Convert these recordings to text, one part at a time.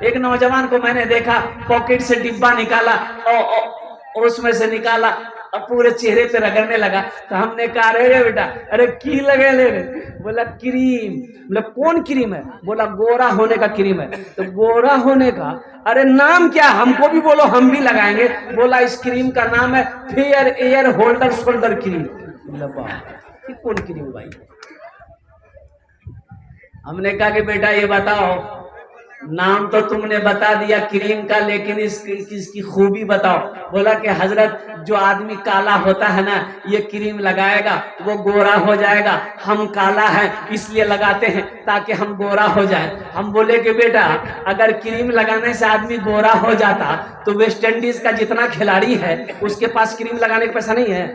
एक नौजवान को मैंने देखा, पॉकेट से डिब्बा निकाला और उसमें से निकाला और पूरे चेहरे पे रगड़ने लगा। तो हमने कहा रे बेटा, अरे की लगे ले रे? बोला क्रीम। बोला कौन क्रीम है? बोला गोरा होने का क्रीम है। तो गोरा होने का, अरे नाम क्या, हमको भी बोलो हम भी लगाएंगे। बोला इस क्रीम का नाम है fair air holder shoulder cream. बोला कौन क्रीम भाई? हमने कहा कि बेटा ये बताओ, नाम तो तुमने बता दिया क्रीम का, लेकिन इसकी खूबी बताओ। बोला कि हजरत जो आदमी काला होता है ना, ये क्रीम लगाएगा वो गोरा हो जाएगा। हम काला है इसलिए लगाते हैं ताकि हम गोरा हो जाए। हम बोले कि बेटा अगर क्रीम लगाने से आदमी गोरा हो जाता तो वेस्ट इंडीज का जितना खिलाड़ी है उसके पास क्रीम लगाने का पैसा नहीं है।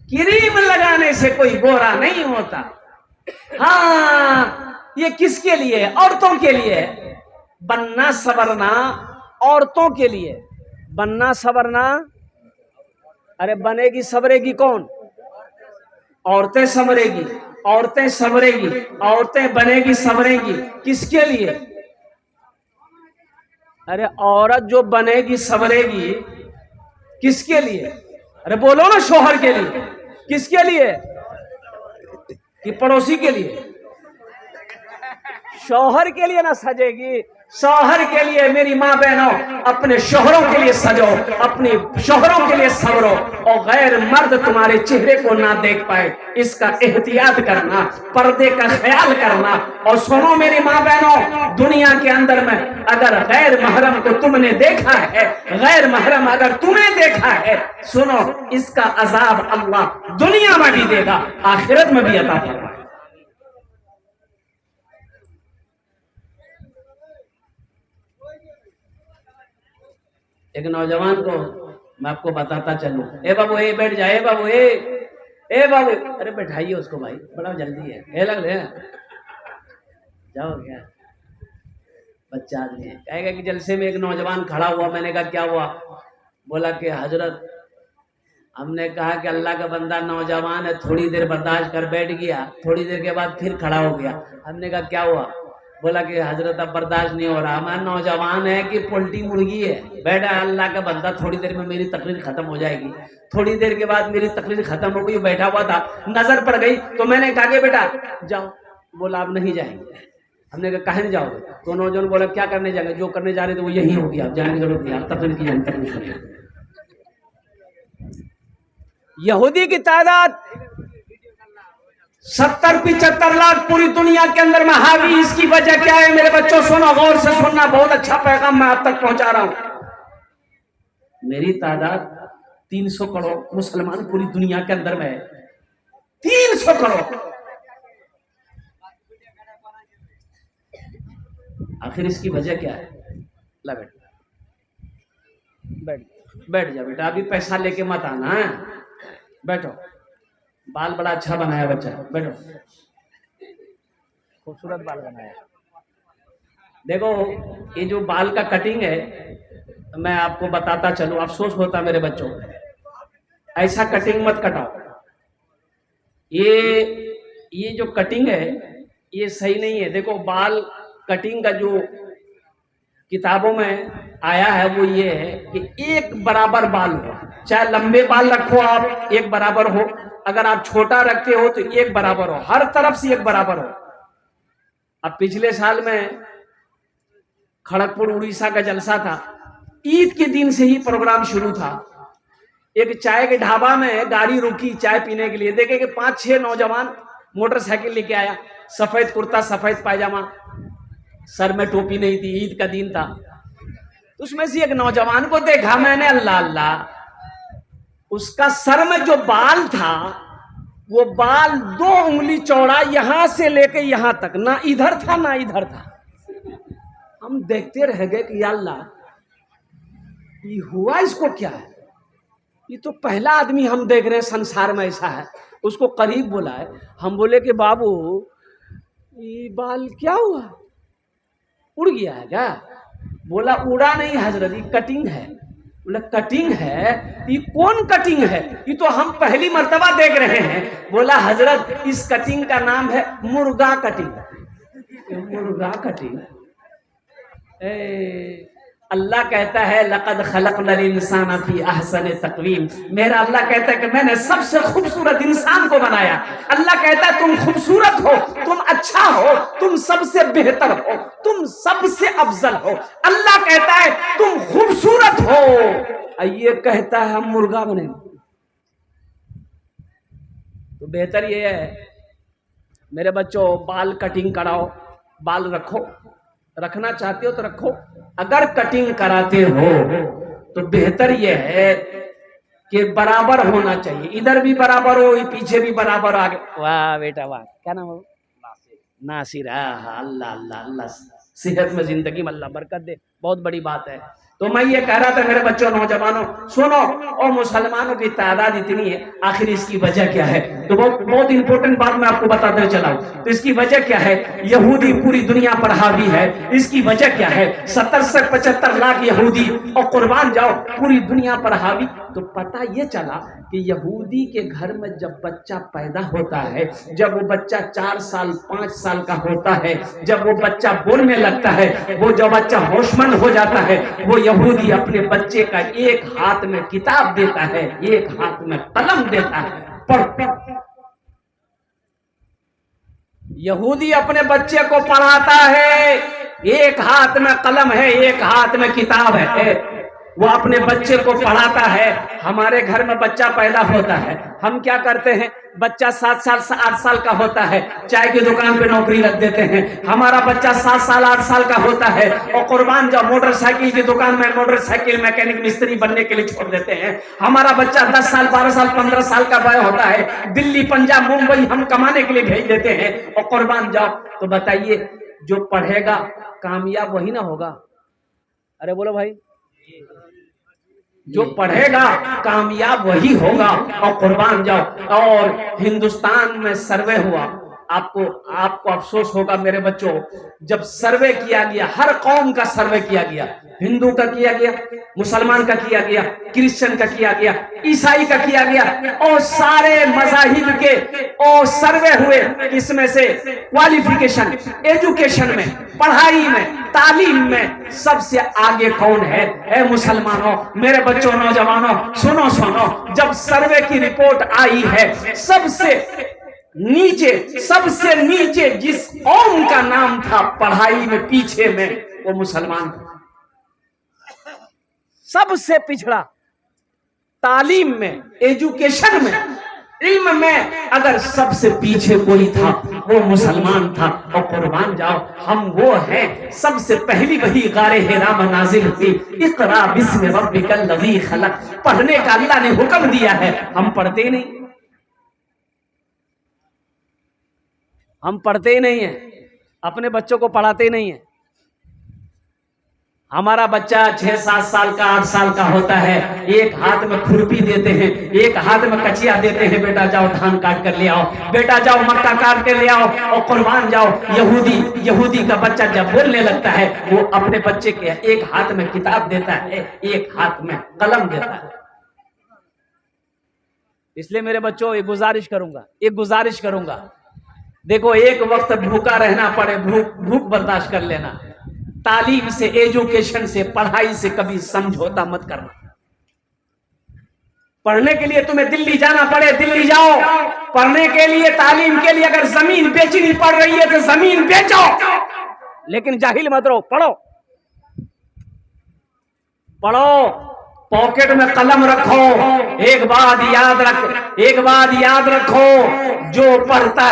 क्रीम लगाने से कोई गोरा नहीं होता। हाँ, ये किसके लिए? औरतों के लिए। बनना सवरना औरतों के लिए। बनना सवरना, अरे बनेगी सवरेगी कौन? औरतें संवरेगी, औरतें संवरेगी, औरतें बनेगी संवरेगी। किसके लिए? अरे औरत जो बनेगी संवरेगी किसके लिए? अरे बोलो ना, शोहर के लिए। किसके लिए? कि पड़ोसी के लिए? शौहर के लिए ना सजेगी, शौहर के लिए। मेरी माँ बहनों, अपने शोहरों के लिए सजो, अपने शोहरों के लिए संवरो, और गैर मर्द तुम्हारे चेहरे को ना देख पाए इसका एहतियात करना, पर्दे का ख्याल करना। और सुनो मेरी माँ बहनों, दुनिया के अंदर में अगर गैर महरम को तुमने देखा है, गैर महरम अगर तुम्हें देखा है, सुनो इसका अजाब अल्लाह दुनिया में भी देगा, आखिरत में भी अता फरमाएगा। एक नौजवान को मैं आपको बताता चलूं। ए बाबू ए बैठ जाए, बाबू ए बाबू, अरे बैठाइए उसको भाई, बड़ा जल्दी है। ए लग रहे जाओ क्या? बच्चा आदमी है, कहेगा कि जलसे में एक नौजवान खड़ा हुआ। मैंने कहा क्या हुआ? बोला कि हजरत हमने कहा कि अल्लाह का बंदा नौजवान है, थोड़ी देर बर्दाश्त कर, बैठ गया। थोड़ी देर के बाद फिर खड़ा हो गया। हमने कहा क्या हुआ? बोला कि हजरत अब बर्दाश्त नहीं हो रहा। हमारा नौजवान है कि पोल्ट्री मुर्गी है? बैठा अल्लाह का बंदा, थोड़ी देर में मेरी तकरीर खत्म हो जाएगी। थोड़ी देर के बाद मेरी तकरीर खत्म हो गई, बैठा हुआ था, नजर पड़ गई तो मैंने कहा कि बेटा जाओ। बोला आप नहीं जाएंगे। हमने कहा काहे नहीं जाओगे? तो नौजवान बोला क्या करने जाएंगे? जो करने जा रहे थे वो यही हो गया, जाने की जरूरत नहीं, आप तकरीर कीजिए, तकरीर सुनिए। यहूदी की तादाद 70-75 लाख पूरी दुनिया के अंदर में हावी। इसकी वजह क्या है मेरे बच्चों? सुनो, गौर से सुनना, बहुत अच्छा पैगाम मैं आप तक पहुंचा रहा हूं। मेरी तादाद 300 करोड़ मुसलमान पूरी दुनिया के अंदर में है। 300 करोड़। आखिर इसकी वजह क्या है? ला बैठ बैठ जा बेटा, अभी पैसा लेके मत आना है। बैठो, बाल बड़ा अच्छा बनाया बच्चा, बैठो, खूबसूरत बाल बनाया। देखो ये जो बाल का कटिंग है, मैं आपको बताता चलूं, अफसोस होता मेरे बच्चों, ऐसा कटिंग मत कटाओ। ये जो कटिंग है ये सही नहीं है। देखो बाल कटिंग का जो किताबों में आया है वो ये है कि एक बराबर बाल हो, चाहे लंबे बाल रखो आप एक बराबर हो, अगर आप छोटा रखते हो तो एक बराबर हो, हर तरफ से एक बराबर हो। अब पिछले साल में खड़गपुर उड़ीसा का जलसा था, ईद के दिन से ही प्रोग्राम शुरू था। एक चाय के ढाबा में गाड़ी रुकी चाय पीने के लिए, देखे कि 5-6 नौजवान मोटरसाइकिल लेके आया, सफेद कुर्ता सफेद पायजामा, सर में टोपी नहीं थी, ईद का दिन था। उसमें से एक नौजवान को देखा मैंने, अल्लाह अल्लाह, उसका सर में जो बाल था वो बाल 2 उंगली चौड़ा, यहां से लेके यहां तक, ना इधर था ना इधर था। हम देखते रह गए कि अल्लाह ये हुआ इसको क्या है? ये तो पहला आदमी हम देख रहे हैं संसार में ऐसा है। उसको करीब बोला है, हम बोले कि बाबू ये बाल क्या हुआ, उड़ गया है क्या? बोला उड़ा नहीं हजरत, ये कटिंग है। बोला कटिंग है? ये कौन कटिंग है? ये तो हम पहली मर्तबा देख रहे हैं। बोला हजरत इस कटिंग का नाम है मुर्गा कटिंग। मुर्गा कटिंग। अल्लाह कहता है लक़द खलक़नल इंसाना फी अहसनि तक़वीम। मेरा अल्लाह कहता है कि मैंने सबसे खूबसूरत इंसान को बनाया। अल्लाह कहता है तुम खूबसूरत हो, तुम अच्छा हो, तुम सबसे बेहतर हो, तुम सबसे अफजल हो। अल्लाह कहता है तुम खूबसूरत हो, ये कहता है हम मुर्गा बने। तो बेहतर ये है मेरे बच्चों, बाल कटिंग कराओ, बाल रखो, रखना चाहते हो तो रखो। अगर कटिंग कराते हो तो बेहतर यह है कि बराबर होना चाहिए, इधर भी बराबर हो, पीछे भी बराबर, आगे। वाह बेटा वाह, क्या नाम हो? नासिर। अल्लाह अल्लाह अल्लाह सेहत में जिंदगी में अल्लाह बरकत दे, बहुत बड़ी बात है। तो मैं ये कह रहा था मेरे बच्चों, नौजवानों सुनो, और मुसलमानों की तादाद इतनी है, आखिर इसकी वजह क्या है? तो बहुत इंपॉर्टेंट बात मैं आपको बताते चला हूं। तो इसकी वजह क्या है? यहूदी पूरी दुनिया पर हावी है। इसकी वजह क्या है? 70 से 75 लाख यहूदी, और कुर्बान जाओ पूरी दुनिया पर हावी। तो पता ये चला कि यहूदी के घर में जब बच्चा पैदा होता है, जब वो बच्चा 4 साल 5 साल का होता है, जब वो बच्चा बोलने लगता है, वो जब बच्चा होशमंद हो जाता है, वो यहूदी अपने बच्चे का एक हाथ में किताब देता है, एक हाथ में कलम देता है, पढ़। यहूदी अपने बच्चे को पढ़ाता है, एक हाथ में कलम है, एक हाथ में किताब है, वो अपने बच्चे को पढ़ाता है। हमारे घर में बच्चा पैदा होता है, हम क्या करते हैं? बच्चा 7 साल 8 साल का होता है, चाय की दुकान पे नौकरी रख देते हैं। हमारा बच्चा 7 साल 8 साल का होता है, और कुर्बान जाओ मोटरसाइकिल की दुकान में मोटरसाइकिल मैकेनिक मिस्त्री बनने के लिए छोड़ देते हैं। हमारा बच्चा 10 साल 12 साल 15 साल का बड़ा होता है, दिल्ली पंजाब मुंबई हम कमाने के लिए भेज देते हैं, और कुर्बान जाओ। तो बताइए, जो पढ़ेगा कामयाब वही ना होगा? अरे बोलो भाई, जो पढ़ेगा कामयाब वही होगा, और कुर्बान जाओ। और हिंदुस्तान में सर्वे हुआ, आपको अफसोस होगा मेरे बच्चों, जब सर्वे किया गया, हर कौम का सर्वे किया गया, हिंदू का किया गया, मुसलमान का किया गया, क्रिश्चियन का किया गया, ईसाई का किया गया, और सारे मज़ाहिब के और सर्वे हुए। इसमें से क्वालिफिकेशन, एजुकेशन में, पढ़ाई में, तालीम में सबसे आगे कौन है? मुसलमानों। मेरे बच्चों, नौजवानों, सुनो सुनो, जब सर्वे की रिपोर्ट आई है, सबसे नीचे जिस कौम का नाम था पढ़ाई में पीछे में, वो मुसलमान था। सबसे पिछड़ा तालीम में, एजुकेशन में, इल्म में अगर सबसे पीछे कोई था वो मुसलमान था। और कुर्बान जाओ, हम वो हैं, सबसे पहली वही गारे हिरा में नाजिल हुई, इक़रा बिस्मि रब्बिकल लज़ी खलक़। पढ़ने का अल्लाह ने हुक्म दिया है, हम पढ़ते नहीं, हम पढ़ते ही नहीं है, अपने बच्चों को पढ़ाते ही नहीं है। हमारा बच्चा 6-7 साल का 8 साल का होता है, एक हाथ में खुरपी देते हैं, एक हाथ में कचिया देते हैं, बेटा जाओ धान काट कर ले आओ, बेटा जाओ मक्का काट कर ले आओ, और कुर्बान जाओ। यहूदी का बच्चा जब बोलने लगता है, वो अपने बच्चे के एक हाथ में किताब देता है, एक हाथ में कलम देता है। इसलिए मेरे बच्चों, एक गुजारिश करूंगा, देखो, एक वक्त भूखा रहना पड़े, भूख बर्दाश्त कर लेना। तालीम से, एजुकेशन से, पढ़ाई से कभी समझौता मत करना। पढ़ने के लिए तुम्हें दिल्ली जाना पड़े, दिल्ली जाओ। पढ़ने के लिए, तालीम के लिए अगर जमीन बेचनी पड़ रही है तो जमीन बेचो, लेकिन जाहिल मत रहो, पढ़ो। पॉकेट में कलम रखो। एक बात याद रखो, जो पढ़ता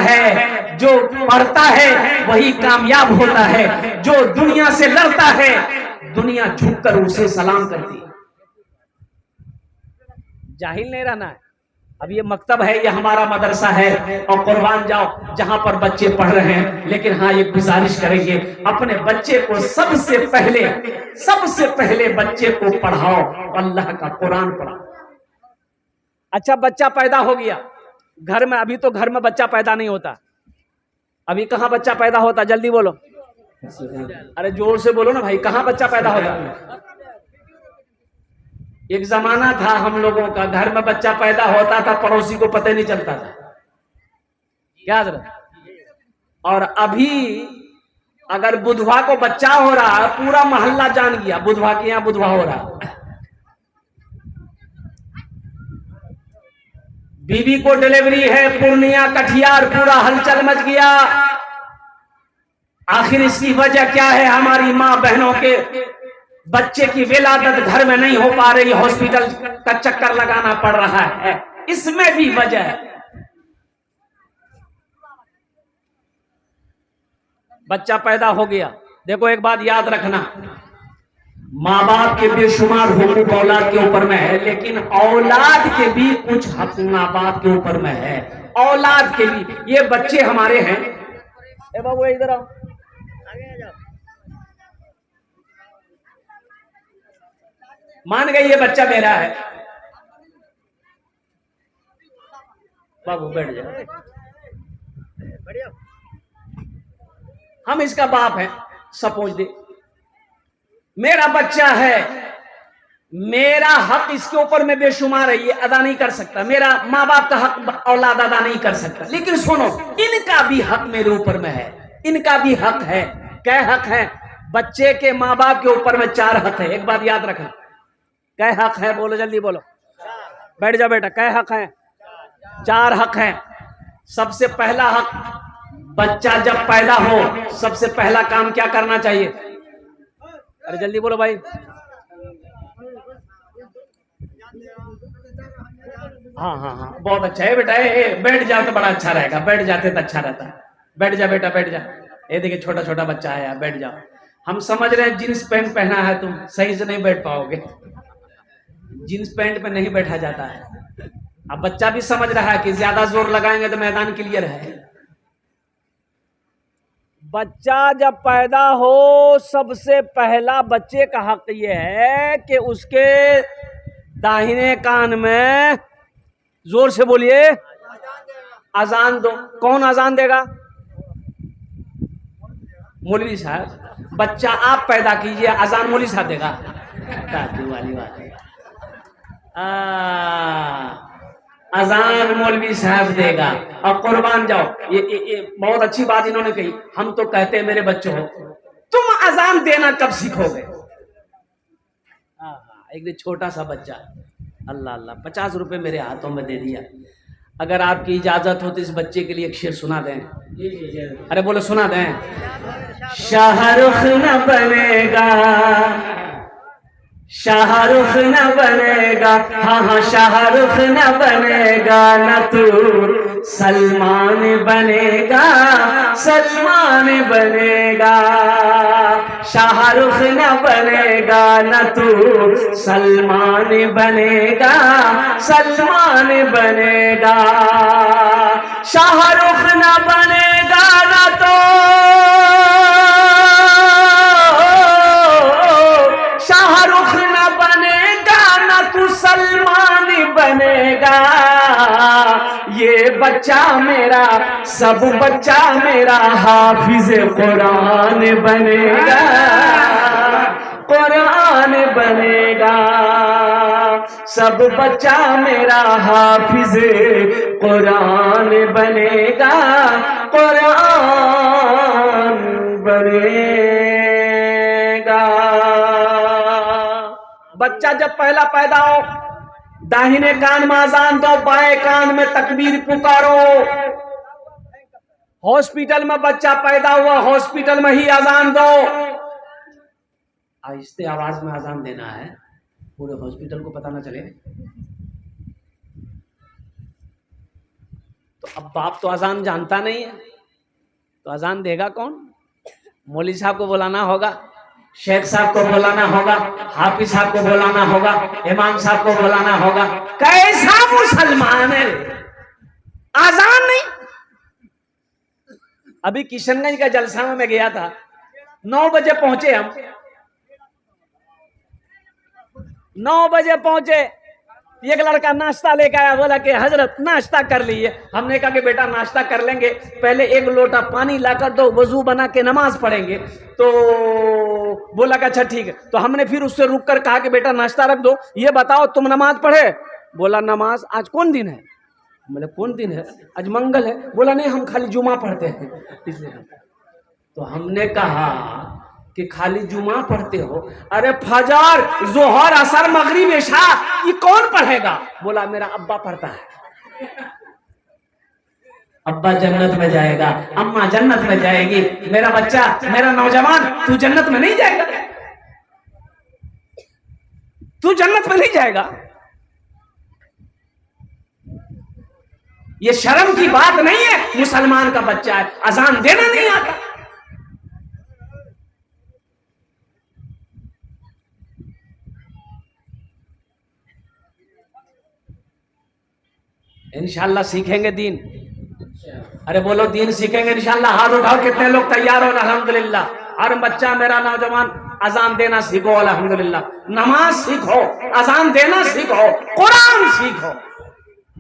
है वही कामयाब होता है। जो दुनिया से लड़ता है, दुनिया झुककर उसे सलाम करती है। जाहिल नहीं रहना है। अब ये मकतब है, ये हमारा मदरसा है, और कुर्बान जाओ जहां पर बच्चे पढ़ रहे हैं। लेकिन हाँ, ये गुजारिश करेंगे, अपने बच्चे को सबसे पहले बच्चे को पढ़ाओ, अल्लाह का कुरान पढ़ाओ। अच्छा, बच्चा पैदा हो गया घर में, अभी तो घर में बच्चा पैदा नहीं होता। अभी कहाँ बच्चा पैदा होता? जल्दी बोलो, अरे जोर से बोलो ना भाई, कहाँ बच्चा पैदा होता? एक जमाना था हम लोगों का, घर में बच्चा पैदा होता था, पड़ोसी को पता ही नहीं चलता था, क्या जरा। और अभी अगर बुधवा को बच्चा हो रहा है, पूरा मोहल्ला जान गया बुधवा के यहाँ बुधवा हो रहा। बीबी को डिलीवरी है, पूर्णिया कटिहार पूरा हलचल मच गया। आखिर इसकी वजह क्या है? हमारी मां बहनों के बच्चे की विलादत घर में नहीं हो पा रही, हॉस्पिटल का चक्कर लगाना पड़ रहा है। इसमें भी वजह है। बच्चा पैदा हो गया, देखो एक बात याद रखना, माँ बाप के बेशुमार हुकूक औलाद के ऊपर में है, लेकिन औलाद के भी कुछ हक माँ बाप के ऊपर में है। औलाद के भी, ये बच्चे हमारे हैं। ए बाबू इधर आओ, मान गई ये बच्चा मेरा है। बाबू बैठ जाओ, हम इसका बाप है, सपोज दे मेरा बच्चा है, मेरा हक इसके ऊपर में बेशुमार है, ये अदा नहीं कर सकता। मेरा माँ बाप का हक औलाद अदा नहीं कर सकता, लेकिन सुनो, इनका भी हक मेरे ऊपर में है, इनका भी हक है। क्या हक है? बच्चे के माँ बाप के ऊपर में 4 हक है। एक बात याद रखना, क्या हक है? बोलो जल्दी बोलो, बैठ जा बेटा। क्या हक है? 4 हक है। सबसे पहला हक, बच्चा जब पैदा हो सबसे पहला काम क्या करना चाहिए? अरे जल्दी बोलो भाई। हाँ हाँ हाँ, बहुत अच्छा है बेटा। बैठ जाओ तो बड़ा अच्छा रहेगा, बैठ जाते तो अच्छा रहता है। बैठ जा बेटा, बैठ जा। ये देखिए छोटा छोटा बच्चा है, बैठ जाओ। हम समझ रहे हैं जींस पैंट पहना है, तुम सही से नहीं बैठ पाओगे, जींस पैंट पे नहीं बैठा जाता है। अब बच्चा भी समझ रहा है कि ज्यादा जोर लगाएंगे तो मैदान क्लियर है। बच्चा जब पैदा हो सबसे पहला बच्चे का हक ये है कि उसके दाहिने कान में, जोर से बोलिए, अजान दो। कौन अजान देगा? मौलवी साहब। बच्चा आप पैदा कीजिए, अजान मौलवी साहब देगा? दादी वाली बात है। अजान मौलवी साहब देगा। और कुर्बान जाओ, ये बहुत अच्छी बात इन्होंने कही। हम तो कहते हैं मेरे बच्चों हो, तुम अजान देना कब सीखोगे? एक छोटा सा बच्चा, अल्लाह अल्लाह, 50 रुपए मेरे हाथों में दे दिया। अगर आपकी इजाजत हो तो इस बच्चे के लिए एक शेर सुना दें। अरे बोलो, सुना दें। शाहरुख न बनेगा, शाहरुख न बनेगा, हाँ हाँ शाहरुख न बनेगा, न तू सलमान बनेगा, सलमान बनेगा। शाहरुख न बनेगा, न तू सलमान बनेगा, सलमान बनेगा। शाहरुख न बनेगा, न तो शाहरुख न बनेगा, न तू सलमान बनेगा। ये बच्चा मेरा, सब बच्चा मेरा हाफिज कुरान बनेगा, कुरान बनेगा। सब बच्चा मेरा हाफिज कुरान बनेगा, कुरान बनेगा। बच्चा जब पहला पैदा हो, दाहिने कान में अजान दो, बाएं कान में तकबीर पुकारो। हॉस्पिटल में बच्चा पैदा हुआ, हॉस्पिटल में ही अजान दो। आहिस्ते आवाज में अजान देना है, पूरे हॉस्पिटल को पता ना चले। तो अब बाप तो अजान जानता नहीं है, तो अजान देगा कौन? मौलवी साहब को बुलाना होगा, शेख साहब को बुलाना होगा, हाफिज साहब को बुलाना होगा, इमाम साहब को बुलाना होगा। कैसा मुसलमान है, आजान नहीं। अभी किशनगंज का जलसा में मैं गया था, 9 बजे पहुंचे हम, 9 बजे पहुंचे। एक लड़का नाश्ता लेकर आया, बोला कि हजरत नाश्ता कर लीजिए। हमने कहा कि बेटा नाश्ता कर लेंगे, पहले 1 लोटा पानी लाकर दो, वजू बना के नमाज पढ़ेंगे। तो बोला कि अच्छा ठीक है। तो हमने फिर उससे रुक कर कहा कि बेटा नाश्ता रख दो, ये बताओ तुम नमाज पढ़े? बोला नमाज, आज कौन दिन है? बोले कौन दिन है? आज मंगल है। बोला नहीं, हम खाली जुमा पढ़ते हैं इसलिए। तो हमने कहा कि खाली जुमा पढ़ते हो? अरे फजर, जोहर, असर, मगरिब, इशा ये कौन पढ़ेगा? बोला मेरा अब्बा पढ़ता है। अब्बा जन्नत में जाएगा, अम्मा जन्नत में जाएगी, मेरा बच्चा, मेरा नौजवान, तू जन्नत में नहीं जाएगा, तू जन्नत में नहीं जाएगा। ये शर्म की बात नहीं है। मुसलमान का बच्चा है, अजान देना नहीं आता। इंशाल्लाह सीखेंगे दीन। अरे बोलो दीन सीखेंगे इंशाल्लाह। हाथ उठाओ, कितने लोग तैयार हो? अल्हम्दुलिल्लाह। हर बच्चा, मेरा नौजवान, अजान देना सीखो, अल्हम्दुलिल्लाह। नमाज सीखो, अजान देना सीखो, कुरान सीखो।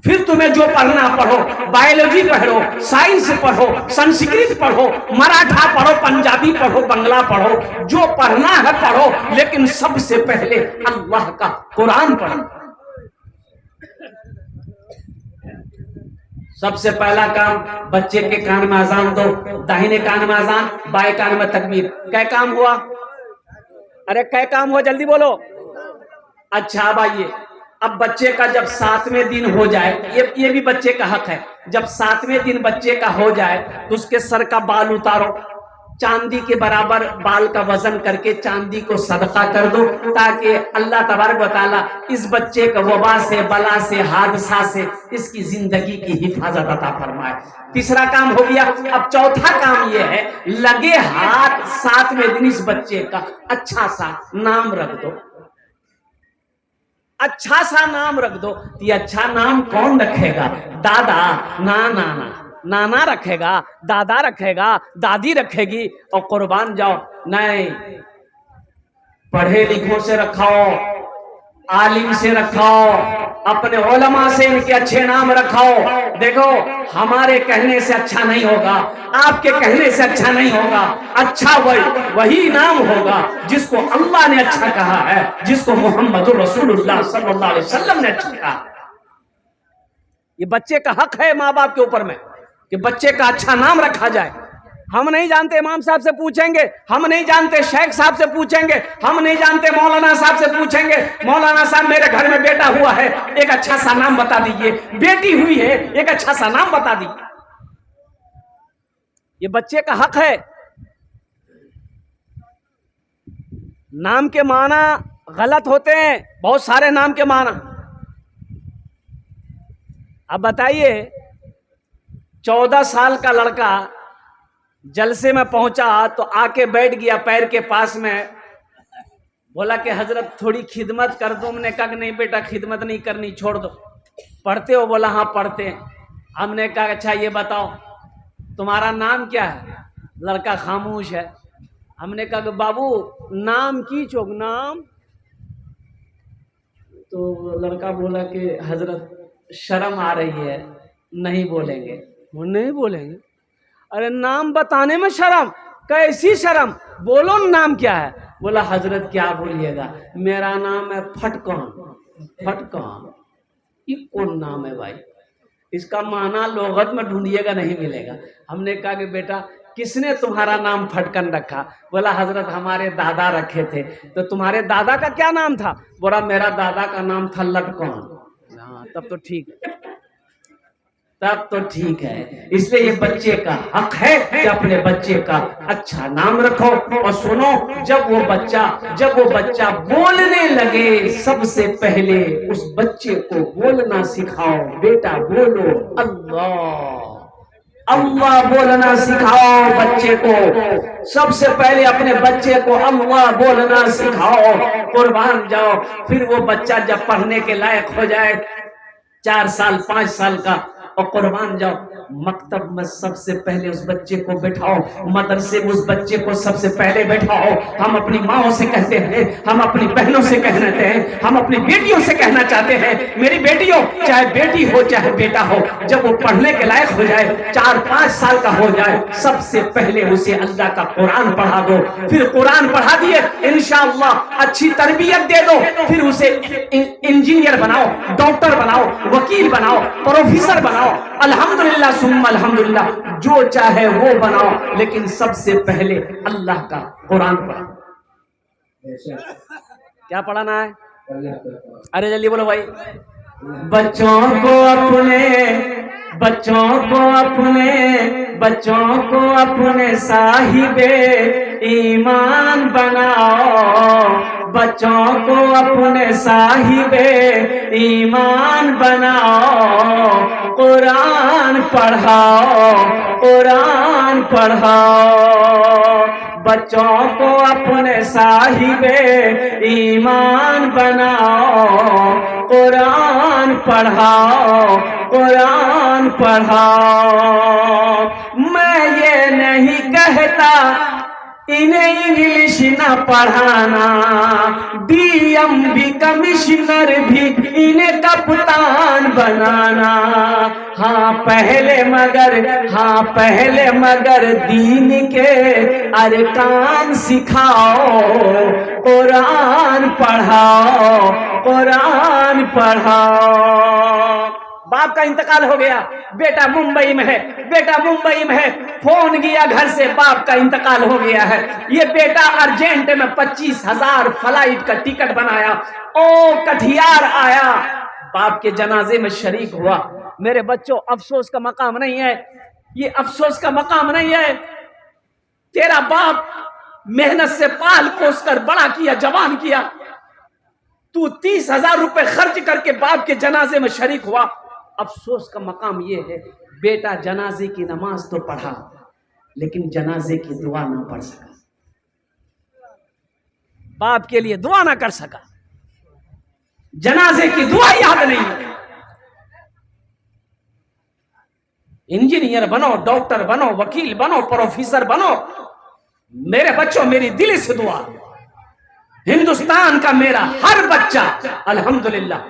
फिर तुम्हें जो पढ़ना पढ़ो, बायोलॉजी पढ़ो, साइंस पढ़ो, संस्कृत पढ़ो, मराठा पढ़ो, पंजाबी पढ़ो, बंगला पढ़ो, जो पढ़ना है पढ़ो, लेकिन सबसे पहले अल्लाह का कुरान पढ़ो। सबसे पहला काम, बच्चे के कान में अजान दो। दाहिने कान में अजान, बाएं कान में तकबीर। क्या काम हुआ? अरे क्या काम हुआ, जल्दी बोलो। अच्छा अब आइए, अब बच्चे का जब 7वें दिन हो जाए, ये भी बच्चे का हक है। जब 7वें दिन बच्चे का हो जाए तो उसके सर का बाल उतारो, चांदी के बराबर बाल का वजन करके चांदी को सदका कर दो, ताकि अल्लाह तबारक व तआला इस बच्चे का वबा से, बला से, हादसा से इसकी जिंदगी की हिफाजत अता फरमाए। तीसरा काम हो गया। अब चौथा काम यह है, लगे हाथ 7वें दिन इस बच्चे का अच्छा सा नाम रख दो। अच्छा सा नाम रख दो। ये अच्छा नाम कौन रखेगा? दादा, नाना, नाना रखेगा, दादा रखेगा, दादी रखेगी। और कुर्बान जाओ, नहीं, पढ़े लिखों से रखाओ, आलिम से रखाओ, अपने उलमा से इनके अच्छे नाम रखाओ। देखो, हमारे कहने से अच्छा नहीं होगा, आपके कहने से अच्छा नहीं होगा। अच्छा वही नाम होगा जिसको अल्लाह ने अच्छा कहा है, जिसको मोहम्मद रसूलुल्लाह सल्लल्लाहु अलैहि वसल्लम ने अच्छा कहा। ये बच्चे का हक है माँ बाप के ऊपर में कि बच्चे का अच्छा नाम रखा जाए। हम नहीं जानते, इमाम साहब से पूछेंगे। हम नहीं जानते, शेख साहब से पूछेंगे। हम नहीं जानते, मौलाना साहब से पूछेंगे। मौलाना साहब, मेरे घर में बेटा हुआ है, एक अच्छा सा नाम बता दीजिए। बेटी हुई है, एक अच्छा सा नाम बता दीजिए। ये बच्चे का हक है। नाम के माना गलत होते हैं, बहुत सारे नाम के माना। अब बताइए, 14 साल का लड़का जलसे में पहुंचा तो आके बैठ गया पैर के पास में, बोला कि हजरत थोड़ी खिदमत कर दो। हमने कहा नहीं बेटा, खिदमत नहीं करनी, छोड़ दो। पढ़ते हो? बोला हाँ पढ़ते हैं। हमने कहा अच्छा ये बताओ तुम्हारा नाम क्या है? लड़का खामोश है। हमने कहा बाबू नाम की चौक नाम? तो लड़का बोला कि हजरत शर्म आ रही है, नहीं बोलेंगे। वो नहीं बोलेंगे? अरे नाम बताने में शर्म? कैसी शर्म? बोलो नाम क्या है? बोला हजरत क्या बोलिएगा, मेरा नाम है फटकान। फटकान ये कौन नाम है भाई? इसका माना लोगत में ढूंढिएगा, नहीं मिलेगा। हमने कहा कि बेटा किसने तुम्हारा नाम फटकन रखा? बोला हजरत हमारे दादा रखे थे। तो तुम्हारे दादा का क्या नाम था? बोला मेरा दादा का नाम था लटकौन। हाँ तब तो ठीक है, तब तो ठीक है। इसलिए ये बच्चे का हक है कि अपने बच्चे का अच्छा नाम रखो। और सुनो, जब वो बच्चा बोलने लगे, सबसे पहले उस बच्चे को बोलना सिखाओ। बेटा बोलो अल्लाह, अल्लाह बोलना सिखाओ बच्चे को। सबसे पहले अपने बच्चे को अल्लाह बोलना सिखाओ। कुर्बान जाओ। फिर वो बच्चा जब पढ़ने के लायक हो जाए, 4 साल 5 साल का, और कुर्बान जाओ, मकतब में सबसे पहले उस बच्चे को बैठाओ, मदरसे में उस बच्चे को सबसे पहले बैठाओ। हम अपनी माओ से कहते हैं, हम अपनी बहनों से कहते हैं, हम अपनी बेटियों से कहना चाहते हैं, मेरी बेटियों, चाहे बेटी हो चाहे बेटा हो, जब वो पढ़ने के लायक हो जाए, 4-5 साल का हो जाए, सबसे पहले उसे अल्लाह का कुरान पढ़ा दो। फिर कुरान पढ़ा दिए, इंशाअल्लाह अच्छी तरबियत दे दो। फिर उसे इंजीनियर बनाओ, डॉक्टर बनाओ, वकील बनाओ, प्रोफेसर बनाओ, बनाओ, अल्हम्दुलिल्लाह सुम्मा अल्हम्दुलिल्लाह, जो चाहे वो बनाओ, लेकिन सबसे पहले अल्लाह का कुरान पढ़ो। क्या पढ़ाना है? अरे जल्दी बोलो भाई। बच्चों को अपने साहिबे ईमान बनाओ, बच्चों को अपने साहिबे ईमान बनाओ, कुरान पढ़ाओ, कुरान पढ़ाओ, बच्चों को अपने साहिबे ईमान बनाओ, कुरान पढ़ाओ, कुरान पढ़ाओ। मैं ये नहीं कहता इन्हें इंग्लिश ना पढ़ाना, DMV कमिश्नर भी इन्हें कप्तान बनाना। हाँ पहले मगर दीन के अरकान सिखाओ, कुरान पढ़ाओ, कुरान पढ़ाओ। बाप का इंतकाल हो गया, बेटा मुंबई में है, फोन किया घर से, बाप का इंतकाल हो गया है। ये बेटा अर्जेंट में 25,000 फ्लाइट का टिकट बनाया, ओ कटिहार आया, बाप के जनाजे में शरीक हुआ। मेरे बच्चों, अफसोस का मकाम नहीं है ये, अफसोस का मकाम नहीं है। तेरा बाप मेहनत से पाल पोस कर बड़ा किया, जवान किया, तू 30,000 रुपए खर्च करके बाप के जनाजे में शरीक हुआ। अफसोस का मकाम यह है, बेटा जनाजे की नमाज तो पढ़ा, लेकिन जनाजे की दुआ ना पढ़ सका, बाप के लिए दुआ ना कर सका, जनाजे की दुआ याद नहीं। इंजीनियर बनो, डॉक्टर बनो, वकील बनो, प्रोफेसर बनो, मेरे बच्चों मेरी दिल से दुआ, हिंदुस्तान का मेरा हर बच्चा अल्हम्दुलिल्लाह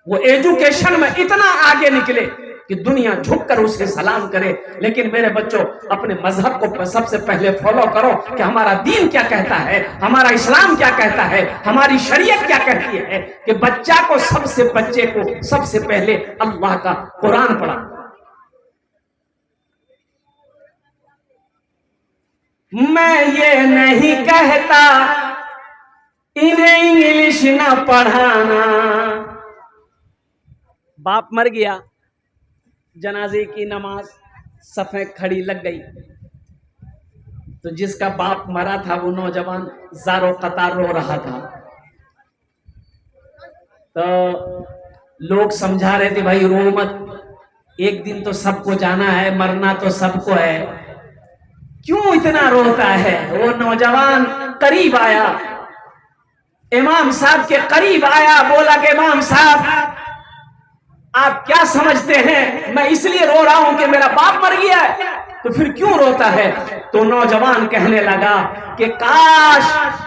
वो एजुकेशन में इतना आगे निकले कि दुनिया झुककर उसे सलाम करे। लेकिन मेरे बच्चों, अपने मजहब को सबसे पहले फॉलो करो कि हमारा दीन क्या कहता है, हमारा इस्लाम क्या कहता है, हमारी शरीयत क्या कहती है कि बच्चे को सबसे पहले अल्लाह का कुरान पढ़ा। मैं ये नहीं कहता इन्हें इंग्लिश ना पढ़ाना। बाप मर गया, जनाजे की नमाज सफ़े खड़ी लग गई, तो जिसका बाप मरा था वो नौजवान ज़ारो कतार रो रहा था। तो लोग समझा रहे थे, भाई रो मत, एक दिन तो सबको जाना है, मरना तो सबको है, क्यों इतना रोता है। वो नौजवान करीब आया, इमाम साहब के करीब आया, बोला कि इमाम साहब आप क्या समझते हैं, मैं इसलिए रो रहा हूं कि मेरा बाप मर गया है, तो फिर क्यों रोता है। तो नौजवान कहने लगा कि काश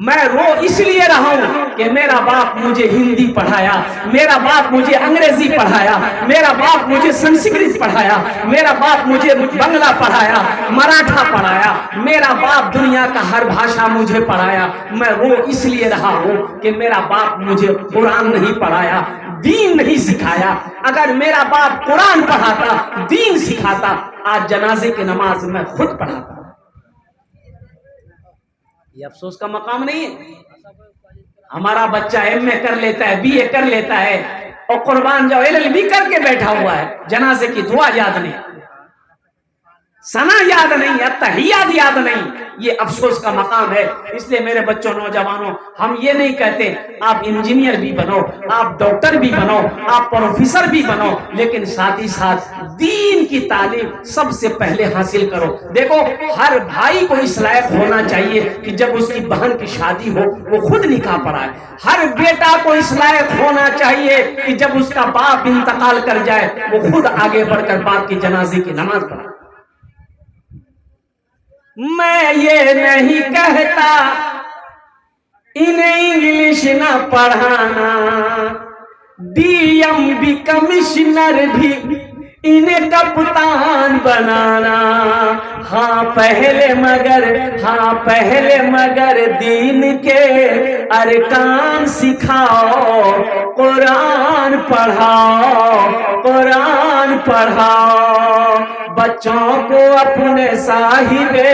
मैं रो इसलिए रहा हूं कि मेरा बाप मुझे हिंदी पढ़ाया, मेरा बाप मुझे अंग्रेजी पढ़ाया, मेरा बाप मुझे संस्कृत पढ़ाया, मेरा बाप मुझे बंगला पढ़ाया, मराठा पढ़ाया, मेरा बाप दुनिया का हर भाषा मुझे पढ़ाया। मैं रो इसलिए रहा हूं कि मेरा बाप मुझे कुरान नहीं पढ़ाया, दीन नहीं सिखाया। अगर मेरा बाप कुरान पढ़ाता, दीन सिखाता, आज जनाजे की नमाज मैं खुद पढ़ाता। ये अफसोस का मकाम नहीं है। हमारा बच्चा MA कर लेता है, BA कर लेता है, और कुर्बान जाओ LLB करके बैठा हुआ है, जनाजे की दुआ याद नहीं, सना याद नहीं, तहियात याद नहीं। ये अफसोस का मकाम है। इसलिए मेरे बच्चों, नौजवानों, हम ये नहीं कहते आप इंजीनियर भी बनो, आप डॉक्टर भी बनो, आप प्रोफेसर भी बनो, लेकिन साथ ही साथ दीन की तालीम सबसे पहले हासिल करो। देखो, हर भाई को इस लायक होना चाहिए कि जब उसकी बहन की शादी हो वो खुद निकाह पढ़ाए। हर बेटा को इस लायक होना चाहिए कि जब उसका बाप इंतकाल कर जाए वो खुद आगे बढ़कर बाप की जनाजे की नमाज पढ़ाए। मैं ये नहीं कहता इन्हें इंग्लिश ना पढ़ाना, DMV कमिश्नर भी इन्हें कप्तान बनाना, हाँ पहले मगर दीन के अरकान सिखाओ, कुरान पढ़ाओ, बच्चों को अपने साहिबे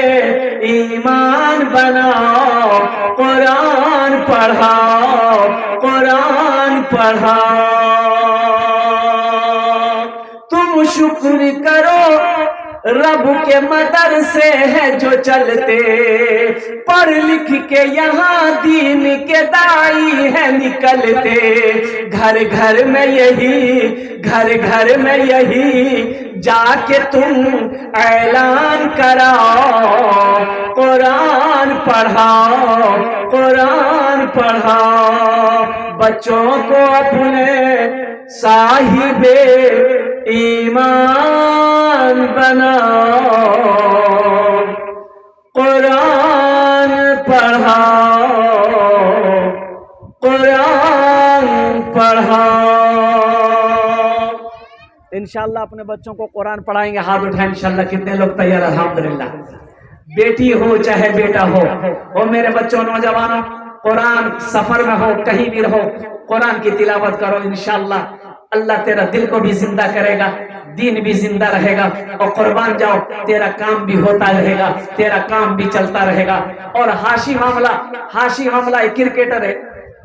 ईमान बनाओ, कुरान पढ़ाओ। तुम शुक्र करो रब के मदरसे है जो चलते, पढ़ लिख के यहाँ दीन के दाई है निकलते। घर घर में यही जाके तुम ऐलान कराओ, कुरान पढ़ाओ, बच्चों को अपने साहिबे ईमान बनाओ, कुरान पढ़ाओ। इंशाल्लाह अपने बच्चों को कुरान पढ़ाएंगे। हाथ उठाएं इंशाल्लाह। कितने लोग तैयार? अल्हम्दुलिल्लाह। बेटी हो चाहे बेटा हो मेरे बच्चों नौजवानों, कुरान सफर में हो कहीं भी रहो, कुरान की तिलावत करो। इंशाल्लाह अल्लाह तेरा दिल को भी जिंदा करेगा, दीन भी जिंदा रहेगा, और कुर्बान जाओ तेरा काम भी होता रहेगा, तेरा काम भी चलता रहेगा। और हाशी मामला एक क्रिकेटर है,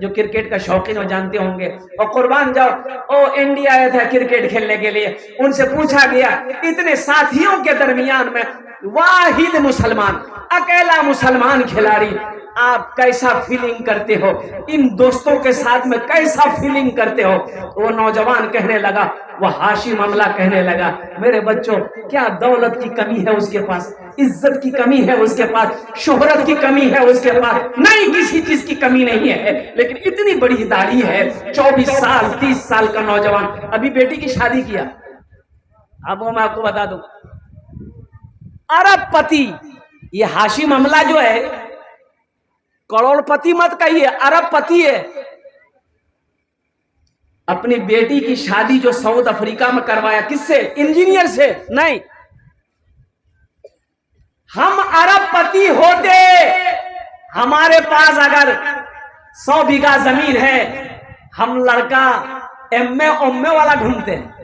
जो क्रिकेट का शौकीन हो जानते होंगे। और कुर्बान जाओ ओ इंडिया आया था क्रिकेट खेलने के लिए, उनसे पूछा गया इतने साथियों के दरमियान में वाहिद मुसलमान, अकेला मुसलमान खिलाड़ी, आप कैसा फीलिंग करते हो? इन दोस्तों के साथ में कैसा फीलिंग करते हो? वो नौजवान कहने लगा, वो हाशी मामला कहने लगा, मेरे बच्चों क्या दौलत की कमी है उसके पास, इज्जत की कमी है उसके पास, शोहरत की कमी है उसके पास, नहीं किसी चीज की कमी नहीं है, लेकिन इतनी बड़ी दाढ़ी है। 24 साल 30 साल का नौजवान, अभी बेटी की शादी किया। अब वो मैं आपको बता दूं, अरबपति, ये हाशी मामला जो है करोड़पति मत कहिए, अरबपति है। अपनी बेटी की शादी जो साउथ अफ्रीका में करवाया, किससे? इंजीनियर से। नहीं, हम अरबपति होते, हमारे पास अगर 100 बीघा जमीन है, हम लड़का एमए वाला ढूंढते हैं।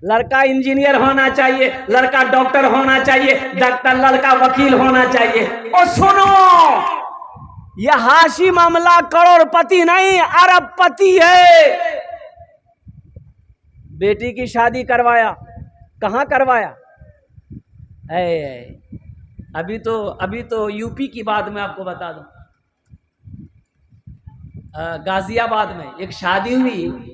लड़का इंजीनियर होना चाहिए, लड़का डॉक्टर होना चाहिए, लड़का वकील होना चाहिए। और सुनो, यह हाशी मामला करोड़पति नहीं, अरबपति है। बेटी की शादी करवाया, कहां करवाया? अभी तो यूपी की बात मैं आपको बता दूं, गाजियाबाद में एक शादी हुई,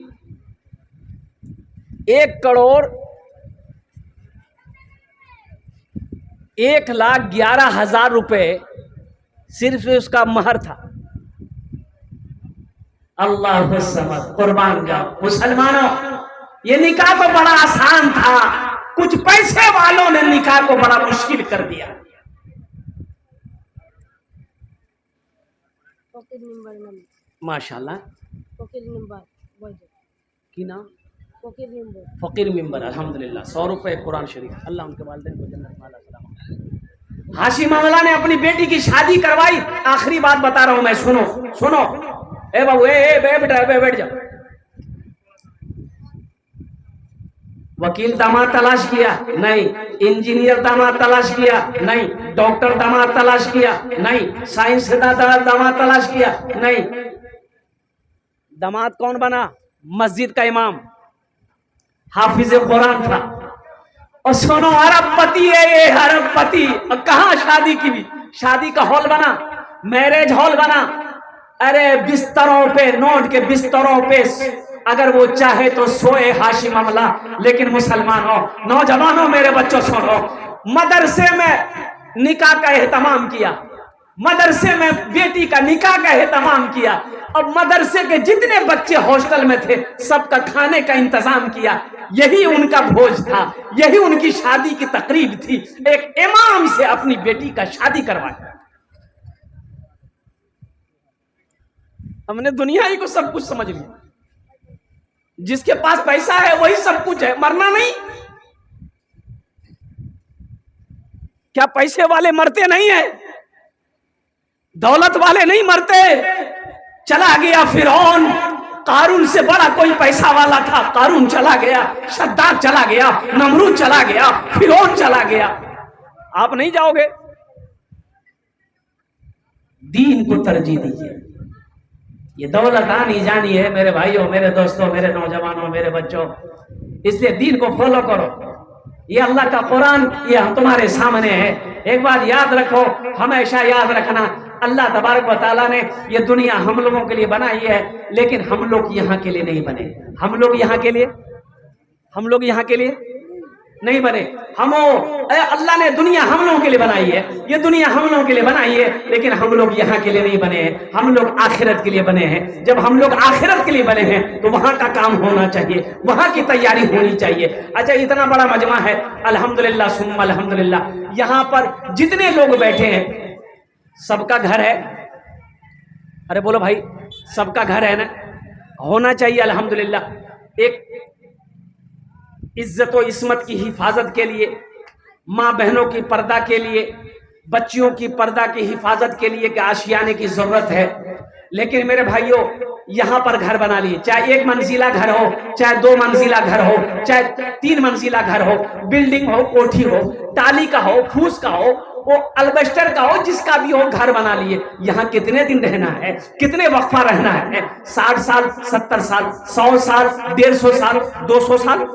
1,11,000 रुपए सिर्फ उसका महर था। अल्लाह समद, कुर्बान जाओ मुसलमानों, ये निकाह तो बड़ा आसान था, कुछ पैसे वालों ने निकाह को बड़ा मुश्किल कर दिया। माशाल्लाह, की नाम फकीर मेंबर, अल्हम्दुलिल्लाह। 100 रुपए कुरान शरीफ, अल्लाह उनके वालिदैन को जन्नत में अता फरमाए। हाशी मामला ने अपनी बेटी की शादी करवाई। आखिरी बात बता रहा हूं मैं, सुनो। ए बाबू, बेटा बैठ जाओ। वकील दामाद तलाश किया, नहीं। इंजीनियर दामाद तलाश किया, नहीं। डॉक्टर दामाद तलाश किया, नहीं। साइंस दामाद तलाश किया, नहीं। दामाद कौन बना? मस्जिद का इमाम, हाफिज कुरान था। और सुनो, अरबपति है ये, अरबपति। कहां शादी की भी? शादी का हॉल बना, मैरिज हॉल बना। अरे बिस्तरों पे, नोट के बिस्तरों पे अगर वो चाहे तो सोए हाशी मामला। लेकिन मुसलमानों, नौजवानों, मेरे बच्चों सुनो, मदरसे में निकाह का एहतमाम किया, मदरसे में बेटी का निकाह का एहतमाम किया। अब मदरसे के जितने बच्चे हॉस्टल में थे, सबका खाने का इंतजाम किया। यही उनका भोज था, यही उनकी शादी की तकरीब थी। एक इमाम से अपनी बेटी का शादी करवाया। हमने दुनिया ही को सब कुछ समझ लिया। जिसके पास पैसा है वही सब कुछ है, मरना नहीं। क्या पैसे वाले मरते नहीं है? दौलत वाले नहीं मरते। चला गया फिरौन, कारून से बड़ा कोई पैसा वाला था, कारून चला गया, शद्दाद चला गया, नमरूद चला गया, फिरौन चला गया। आप नहीं जाओगे। दीन को तरजीह दीजिए। ये दौलत आनी जानी है मेरे भाइयों, मेरे दोस्तों, मेरे नौजवानों, मेरे बच्चों, इसलिए दीन को फॉलो करो। ये अल्लाह का कुरान ये तुम्हारे सामने है। एक बात याद रखो, हमेशा याद रखना, अल्लाह तबारक व तआला ने ये दुनिया हम लोगों के लिए बनाई है, लेकिन हम लोग यहाँ के लिए नहीं बने। हम लोग यहाँ के लिए नहीं बने। अल्लाह ने दुनिया हम लोगों के लिए बनाई है, ये दुनिया हम लोगों के लिए बनाई है, लेकिन हम लोग यहाँ के लिए नहीं बने हैं। हम लोग आखिरत के लिए बने हैं। जब हम लोग आखिरत के लिए बने हैं तो वहां का काम होना चाहिए, वहां की तैयारी होनी चाहिए। अच्छा, इतना बड़ा मजमा है, अल्हम्दुलिल्लाह सुम्मा अल्हम्दुलिल्लाह। यहाँ पर जितने लोग बैठे हैं सबका घर है। अरे बोलो भाई, सबका घर है ना? होना चाहिए अल्हम्दुलिल्लाह। एक इज्जत और इस्मत की हिफाजत के लिए, माँ बहनों की पर्दा के लिए, बच्चियों की पर्दा की हिफाजत के लिए आशियाने की जरूरत है। लेकिन मेरे भाइयों, यहाँ पर घर बना लिए, चाहे 1 मंजिला घर हो, चाहे 2 मंजिला घर हो, चाहे 3 मंजिला घर हो, बिल्डिंग हो, कोठी हो, टाली का हो, फूस का हो, वो अल्बेस्टर का हो, जिसका भी हो, घर बना लिए। यहाँ कितने दिन रहना है, कितने वक्फा रहना है? 60 साल, 70 साल, 100 साल, 150 साल, 200 साल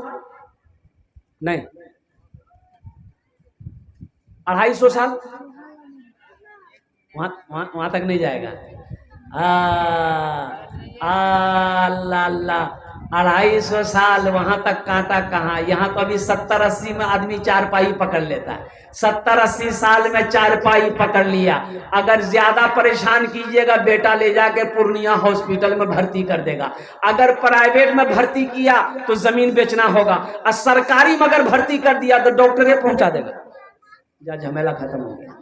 नहीं, 250 साल, वहां तक नहीं जाएगा। अल्लाह अल्लाह, 250 साल वहां तक कांटा कहाँ? यहाँ तो अभी 70-80 में आदमी चारपाई पकड़ लेता है। 70-80 साल में चारपाई पकड़ लिया। अगर ज्यादा परेशान कीजिएगा, बेटा ले जाके पूर्णिया हॉस्पिटल में भर्ती कर देगा। अगर प्राइवेट में भर्ती किया तो जमीन बेचना होगा, और सरकारी में अगर भर्ती कर दिया तो डॉक्टरे पहुंचा देगा। जा, झमेला खत्म हो गया।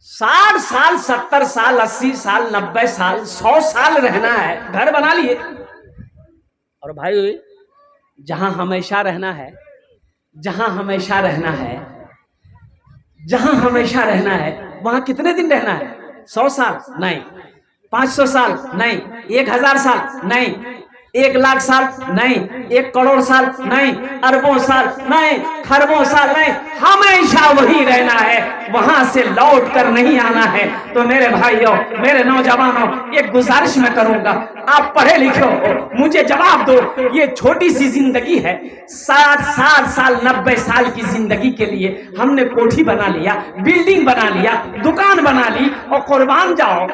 60 साल, 70 साल, 80 साल, 90 साल, 100 साल रहना है, घर बना लिए। और भाई, जहां हमेशा रहना है, जहां हमेशा रहना है, जहां हमेशा रहना है, वहां कितने दिन रहना है? 100 साल नहीं, 500 साल नहीं, 1000 साल नहीं, 1 लाख साल नहीं, 1 करोड़ साल नहीं, अरबों साल नहीं, खरबों साल नहीं, हमेशा वही रहना है, वहां से लौट कर नहीं आना है। तो मेरे भाइयों, मेरे नौजवानों, एक गुजारिश मैं करूंगा, आप पढ़े लिखे हो, मुझे जवाब दो। ये छोटी सी जिंदगी है, 60 साल 90 साल की जिंदगी के लिए हमने कोठी बना लिया, बिल्डिंग बना लिया, दुकान बना ली, और कुर्बान जाओ।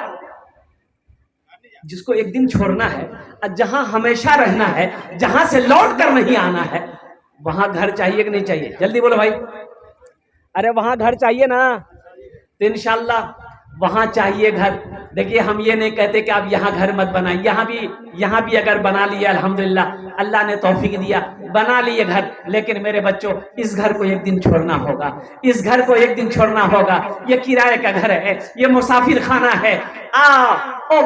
जिसको एक दिन छोड़ना है, जहां हमेशा रहना है, जहां से लौट कर नहीं आना है, वहां घर चाहिए कि नहीं चाहिए? जल्दी बोलो भाई। अरे वहां घर चाहिए ना? तो इंशाल्लाह वहां चाहिए घर। देखिए, हम ये नहीं कहते कि आप यहाँ घर मत बनाइए, यहाँ भी अगर बना लिया अल्हम्दुलिल्लाह, अल्लाह ने तौफीक दिया, बना लिए घर। लेकिन मेरे बच्चों, इस घर को एक दिन छोड़ना होगा, इस घर को एक दिन छोड़ना होगा। ये किराए का घर है, ये मुसाफिर खाना है।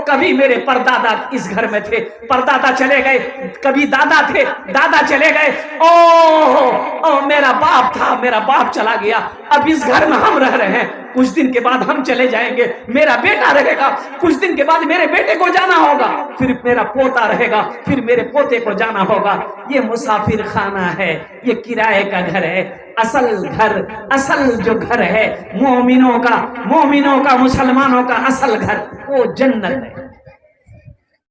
कभी मेरे परदादा इस घर में थे, परदादा चले गए, कभी दादा थे, दादा चले गए, ओ मेरा बाप था, मेरा बाप चला गया, अब इस घर में हम रह रहे हैं। कुछ दिन के बाद हम चले जाएंगे, मेरा बेटा रहेगा, कुछ दिन के बाद मेरे बेटे को जाना होगा, फिर मेरा पोता रहेगा, फिर मेरे पोते को जाना होगा। ये मुसाफिर खाना है, ये किराए का घर है। असल घर, असल जो घर है मोमिनों का, मुसलमानों का असल घर, वो जन्नत है।